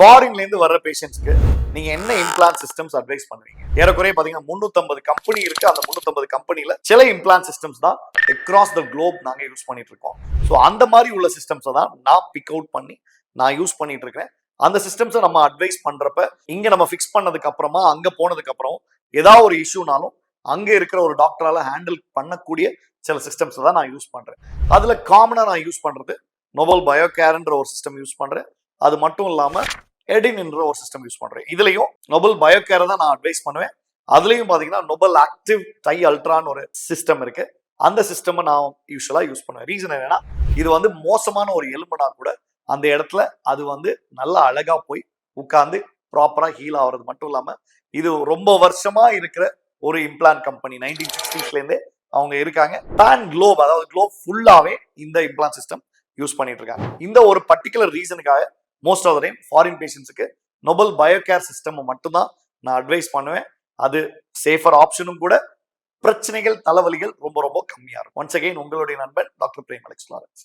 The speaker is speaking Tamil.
ஃபாரின்ல இருந்து வர்ற பேஷண்ட்ஸ்க்கு நீங்க என்ன இம்ப்ளான்ட் சிஸ்டம்ஸ் அட்வைஸ் பண்ணுவீங்க? ஏறக்குறைய பாத்தீங்கன்னா 350 கம்பெனி இருக்கு. அந்த 350 கம்பெனில சில இம்ப்ளான்ட் சிஸ்டம்ஸ் தான் அக்ராஸ் த குளோப் நாங்க யூஸ் பண்ணிட்டு இருக்கோம். ஸோ அந்த மாதிரி உள்ள சிஸ்டம்ஸை தான் நான் பிக் அவுட் பண்ணி நான் யூஸ் பண்ணிட்டு இருக்கேன். அந்த சிஸ்டம்ஸை நம்ம அட்வைஸ் பண்றப்ப இங்க நம்ம ஃபிக்ஸ் பண்ணதுக்கு அப்புறமா அங்க போனதுக்கு அப்புறம் ஏதாவது ஒரு இஷ்யூனாலும் அங்க இருக்கிற ஒரு டாக்டரால ஹேண்டில் பண்ணக்கூடிய சில சிஸ்டம்ஸ் தான் நான் யூஸ் பண்றேன். அதுல காமனா நான் யூஸ் பண்றது நோபல் பயோகேர்ன்ற ஒரு சிஸ்டம் யூஸ் பண்றேன். அது மட்டும் இல்லாம எடின் என்ற ஒரு சிஸ்டம் யூஸ் பண்றேன். இதுலயும் நோபல் பயோகேரை தான் நான் அட்வைஸ் பண்ணுவேன். அதுலயும் பாத்தீங்கன்னா நோபல் ஆக்டிவ் டை அல்ட்ரான்னு ஒரு சிஸ்டம் இருக்கு. அந்த சிஸ்டம் நான் யூஸ்வலா யூஸ் பண்ணுவேன். ரீசன் என்னன்னா இது வந்து மோசமான ஒரு எலும்புனா கூட அந்த இடத்துல அது வந்து நல்லா அழகா போய் உட்கார்ந்து ப்ராப்பரா ஹீல் ஆகுறது மட்டும் இல்லாம இது ரொம்ப வருஷமா இருக்கிற ஒரு இம்ப்ளான்ட் கம்பெனி 1960ஸ்ல இருந்தே அவங்க இருக்காங்க. பேன் குளோப், அதாவது குளோப் ஃபுல்லாவே இந்த இம்ப்ளான்ட் சிஸ்டம் யூஸ் பண்ணிட்டு இருக்காங்க. இந்த ஒரு பர்டிகுலர் ரீசனுக்காக most of the time foreign பேஷண்ட்ஸுக்கு நோபல் பயோகேர் சிஸ்டம் மட்டும்தான் நான் அட்வைஸ் பண்ணுவேன். அது சேஃபர் ஆப்ஷனும் கூட. பிரச்சனைகள் தலைவலிகள் ரொம்ப ரொம்ப கம்மியா இருக்கும். ஒன்ஸ் அகைன் உங்களுடைய நண்பன் டாக்டர் பிரேம் அலெக்ஸ் லாரன்ஸ்.